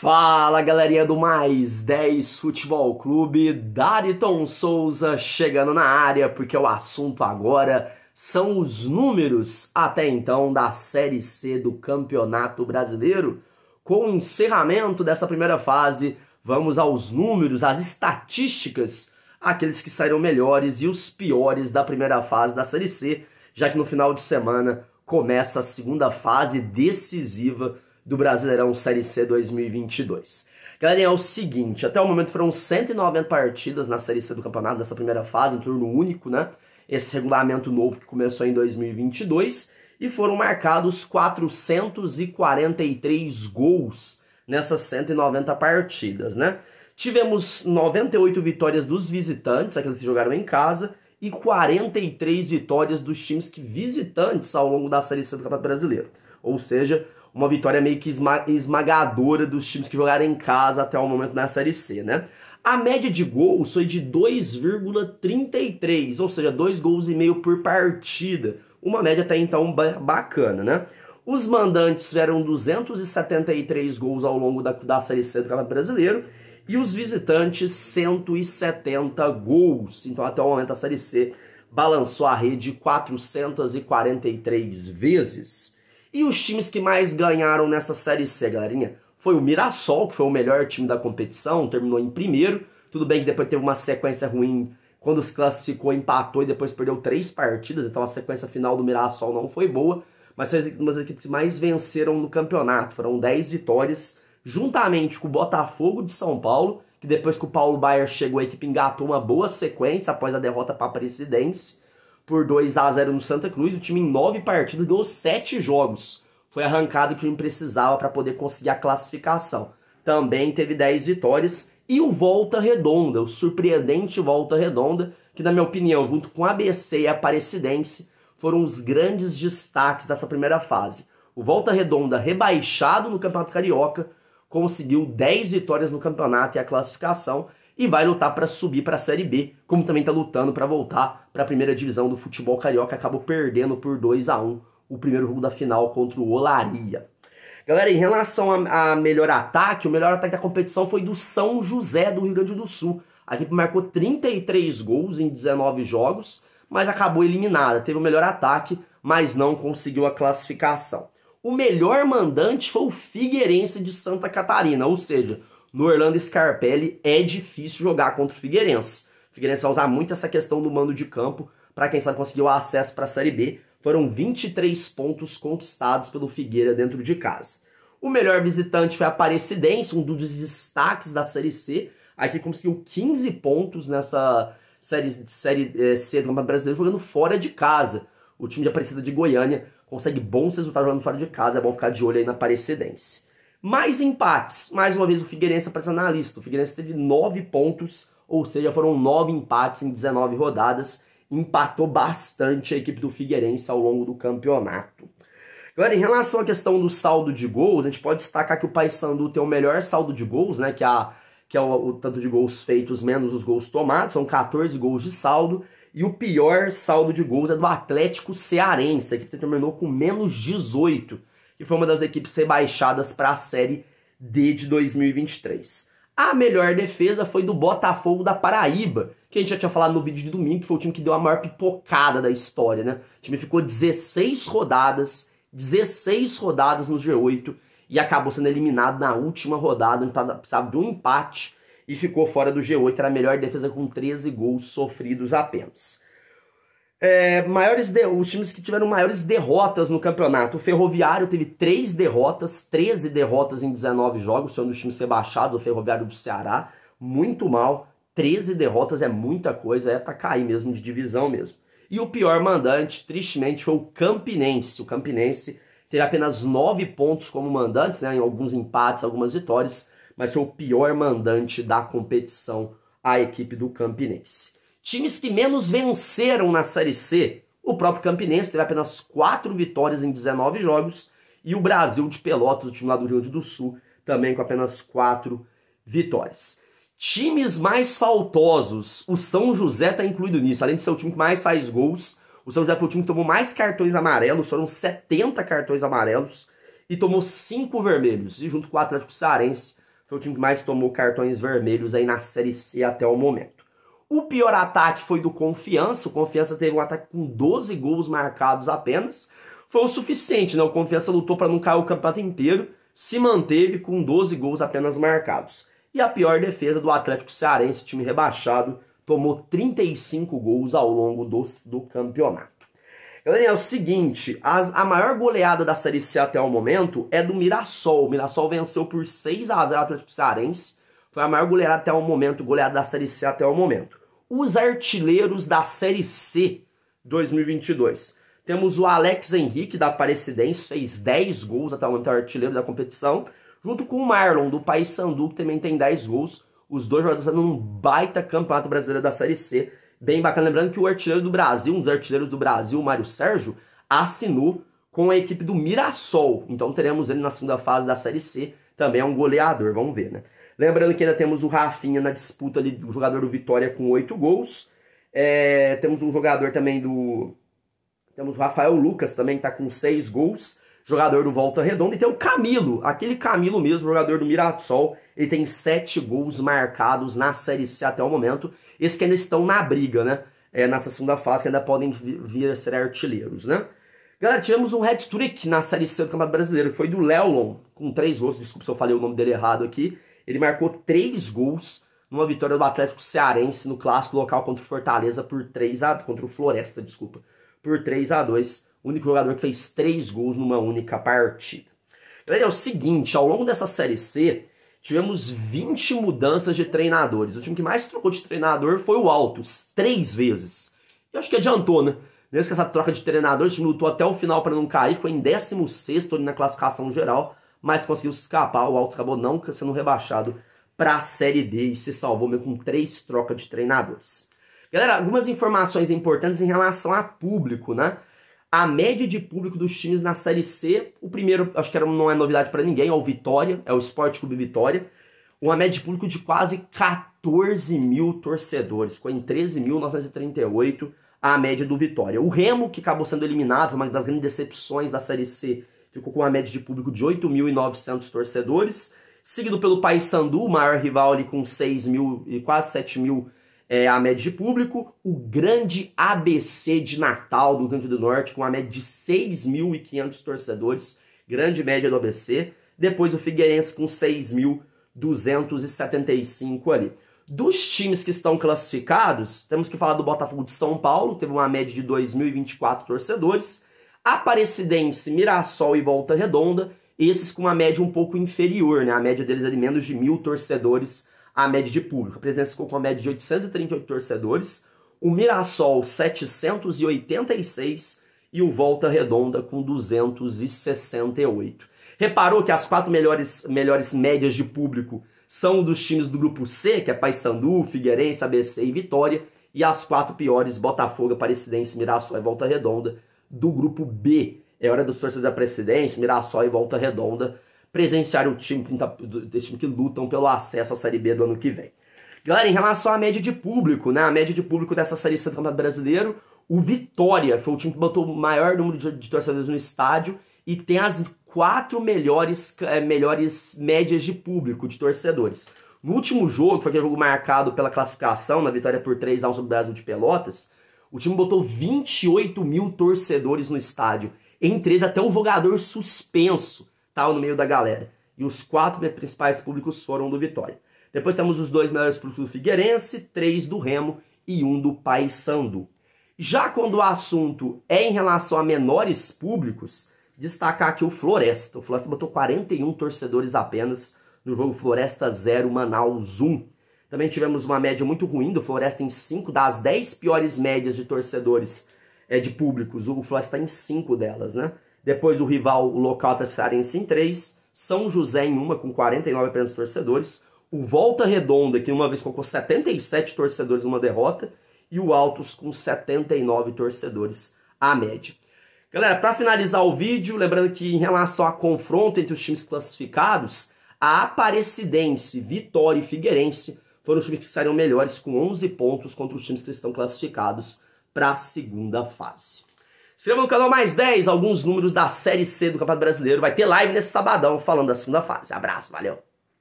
Fala, galerinha do Mais 10 Futebol Clube, Dariton Souza chegando na área, porque o assunto agora são os números até então da Série C do Campeonato Brasileiro. Com o encerramento dessa primeira fase, vamos aos números, às estatísticas, aqueles que saíram melhores e os piores da primeira fase da Série C, já que no final de semana começa a segunda fase decisiva do Brasileirão Série C 2022. Galerinha, é o seguinte, até o momento foram 190 partidas na Série C do campeonato, dessa primeira fase, um turno único, né? Esse regulamento novo que começou em 2022, e foram marcados 443 gols nessas 190 partidas, né? Tivemos 98 vitórias dos visitantes, aqueles que jogaram em casa, e 43 vitórias dos times que visitantes ao longo da Série C do Campeonato Brasileiro. Ou seja, uma vitória meio que esmagadora dos times que jogaram em casa até o momento na Série C, né? A média de gols foi de 2,33, ou seja, 2,5 gols por partida. Uma média até então bacana, né? Os mandantes tiveram 273 gols ao longo da Série C do Campeonato Brasileiro e os visitantes 170 gols. Então até o momento a Série C balançou a rede 443 vezes. E os times que mais ganharam nessa Série C, galerinha, foi o Mirassol, que foi o melhor time da competição, terminou em primeiro. Tudo bem que depois teve uma sequência ruim, quando se classificou, empatou e depois perdeu 3 partidas, então a sequência final do Mirassol não foi boa, mas foi uma das equipes que mais venceram no campeonato, foram 10 vitórias, juntamente com o Botafogo de São Paulo, que depois que o Paulo Baier chegou, a equipe engatou uma boa sequência após a derrota para a Aparecidense, por 2-0 no Santa Cruz. O time em 9 partidas ganhou 7 jogos. Foi arrancado o que o time precisava para poder conseguir a classificação. Também teve 10 vitórias. E o Volta Redonda, o surpreendente Volta Redonda, que na minha opinião, junto com a ABC e a Aparecidense, foram os grandes destaques dessa primeira fase. O Volta Redonda, rebaixado no Campeonato Carioca, conseguiu 10 vitórias no campeonato e a classificação, e vai lutar para subir para a Série B, como também está lutando para voltar para a primeira divisão do futebol carioca. Acabou perdendo por 2-1 o primeiro jogo da final contra o Olaria. Galera, em relação a melhor ataque, o melhor ataque da competição foi do São José do Rio Grande do Sul. A equipe marcou 33 gols em 19 jogos, mas acabou eliminada. Teve o melhor ataque, mas não conseguiu a classificação. O melhor mandante foi o Figueirense de Santa Catarina, ou seja, no Orlando Scarpelli é difícil jogar contra o Figueirense. O Figueirense vai usar muito essa questão do mando de campo para quem sabe conseguir o acesso para a Série B. Foram 23 pontos conquistados pelo Figueira dentro de casa. O melhor visitante foi a Aparecidense, um dos destaques da Série C. A equipe conseguiu 15 pontos nessa Série C do Campeonato Brasileiro jogando fora de casa. O time de Aparecida de Goiânia consegue bons resultados jogando fora de casa. É bom ficar de olho aí na Aparecidense. Mais empates. Mais uma vez o Figueirense apareceu na lista. O Figueirense teve 9 pontos, ou seja, foram 9 empates em 19 rodadas. Empatou bastante a equipe do Figueirense ao longo do campeonato. Galera, em relação à questão do saldo de gols, a gente pode destacar que o Paysandu tem o melhor saldo de gols, né? Que é o tanto de gols feitos menos os gols tomados. São 14 gols de saldo. E o pior saldo de gols é do Atlético Cearense, que terminou com menos 18. Que foi uma das equipes rebaixadas para a Série D de 2023. A melhor defesa foi do Botafogo da Paraíba, que a gente já tinha falado no vídeo de domingo, que foi o time que deu a maior pipocada da história, né? O time ficou 16 rodadas no G8 e acabou sendo eliminado na última rodada, precisava de um empate e ficou fora do G8. Era a melhor defesa com 13 gols sofridos apenas. Os times que tiveram maiores derrotas no campeonato. O Ferroviário teve 3 derrotas, 13 derrotas em 19 jogos, foi um dos times rebaixados, o Ferroviário do Ceará, muito mal. 13 derrotas é muita coisa, é para cair mesmo, de divisão mesmo. E o pior mandante, tristemente, foi o Campinense. O Campinense teve apenas 9 pontos como mandantes, né, em alguns empates, algumas vitórias, mas foi o pior mandante da competição, a equipe do Campinense. Times que menos venceram na Série C, o próprio Campinense teve apenas 4 vitórias em 19 jogos, e o Brasil de Pelotas, o time lá do Rio Grande do Sul, também com apenas 4 vitórias. Times mais faltosos, o São José está incluído nisso, além de ser o time que mais faz gols, o São José foi o time que tomou mais cartões amarelos, foram 70 cartões amarelos, e tomou 5 vermelhos, e junto com o Atlético Cearense, foi o time que mais tomou cartões vermelhos aí na Série C até o momento. O pior ataque foi do Confiança. O Confiança teve um ataque com 12 gols marcados apenas. Foi o suficiente, né? O Confiança lutou para não cair o campeonato inteiro, se manteve com 12 gols apenas marcados. E a pior defesa do Atlético Cearense, time rebaixado, tomou 35 gols ao longo do campeonato. Galera, é o seguinte, a maior goleada da Série C até o momento é do Mirassol. O Mirassol venceu por 6-0 o Atlético Cearense. Foi a maior goleada até o momento, goleada da Série C até o momento. Os artilheiros da Série C 2022. Temos o Alex Henrique, da Aparecidense, fez 10 gols até o momento, é o artilheiro da competição. Junto com o Marlon, do Paysandu, que também tem 10 gols. Os dois jogadores estão num baita campeonato brasileiro da Série C. Bem bacana, lembrando que o artilheiro do Brasil, um dos artilheiros do Brasil, o Mário Sérgio, assinou com a equipe do Mirassol. Então teremos ele na segunda fase da Série C, também é um goleador, vamos ver, né? Lembrando que ainda temos o Rafinha na disputa ali, do jogador do Vitória com 8 gols. Temos um jogador também do... Temos o Rafael Lucas também, que está com 6 gols, jogador do Volta Redonda. E tem o Camilo, aquele Camilo mesmo, jogador do Mirassol. Ele tem 7 gols marcados na Série C até o momento. Esses que ainda estão na briga, né? Nessa segunda fase, que ainda podem vir a ser artilheiros, né? Galera, tivemos um hat-trick na Série C do Campeonato Brasileiro. Foi do Leolon, com 3 gols. Desculpa se eu falei o nome dele errado aqui. Ele marcou 3 gols numa vitória do Atlético Cearense no clássico local contra o Fortaleza contra o Floresta, desculpa, por 3-2. O único jogador que fez 3 gols numa única partida. Galera, é o seguinte, ao longo dessa Série C, tivemos 20 mudanças de treinadores. O time que mais trocou de treinador foi o Altos, 3 vezes. Eu acho que adiantou, né? Mesmo que essa troca de treinador, o time lutou até o final para não cair, ficou em 16º ali na classificação geral, mas conseguiu se escapar. O Altos acabou não sendo rebaixado para a Série D e se salvou mesmo com 3 trocas de treinadores. Galera, algumas informações importantes em relação a público, né? A média de público dos times na Série C, o primeiro, acho que não é novidade para ninguém, é o Vitória, é o Sport Clube Vitória. Uma média de público de quase 14 mil torcedores, ficou em 13.938 a média do Vitória. O Remo, que acabou sendo eliminado, uma das grandes decepções da Série C, ficou com uma média de público de 8.900 torcedores, seguido pelo Paysandu, o maior rival ali com 6 mil e quase 7 mil a média de público. O grande ABC de Natal do Rio Grande do Norte, com uma média de 6.500 torcedores, grande média do ABC. Depois o Figueirense com 6.275 ali. Dos times que estão classificados, temos que falar do Botafogo de São Paulo, teve uma média de 2.024 torcedores. Aparecidense, Mirassol e Volta Redonda, esses com uma média um pouco inferior, né? A média deles é de menos de 1.000 torcedores, a média de público. A Aparecidense ficou com uma média de 838 torcedores, o Mirassol 786 e o Volta Redonda com 268. Reparou que as 4 melhores médias de público são dos times do grupo C, que é Paysandu, Figueirense, ABC e Vitória, e as 4 piores, Botafogo, Aparecidense, Mirassol e Volta Redonda, do grupo B. É hora dos torcedores da Aparecidense, Mirassol e Volta Redonda presenciar o time que lutam pelo acesso à Série B do ano que vem. Galera, em relação à média de público, né? A média de público dessa Série C do Campeonato Brasileiro, o Vitória foi o time que botou o maior número de torcedores no estádio e tem as 4 melhores médias de público, de torcedores. No último jogo, que foi aquele jogo marcado pela classificação, na vitória por 3-1 sobre o Brasil de Pelotas, o time botou 28 mil torcedores no estádio. Entre eles até um jogador suspenso estava no meio da galera. E os 4 principais públicos foram do Vitória. Depois temos os 2 melhores públicos do Figueirense, 3 do Remo e 1 do Paysandu. Já quando o assunto é em relação a menores públicos, destacar aqui o Floresta. O Floresta botou 41 torcedores apenas no jogo Floresta 0, Manaus 1. Também tivemos uma média muito ruim do Floresta em 5 das 10 piores médias de torcedores de públicos. O Floresta está em 5 delas, né? Depois o rival, o local Atlético Cearense em 3. São José em 1 com 49 apenas torcedores. O Volta Redonda, que uma vez colocou 77 torcedores numa derrota. E o Altos com 79 torcedores a média. Galera, para finalizar o vídeo, lembrando que em relação a confronto entre os times classificados, a Aparecidense, Vitória e Figueirense foram os times que saíram melhores com 11 pontos contra os times que estão classificados para a segunda fase. Se inscreva no canal Mais 10, alguns números da Série C do Campeonato Brasileiro. Vai ter live nesse sabadão falando da segunda fase. Abraço, valeu!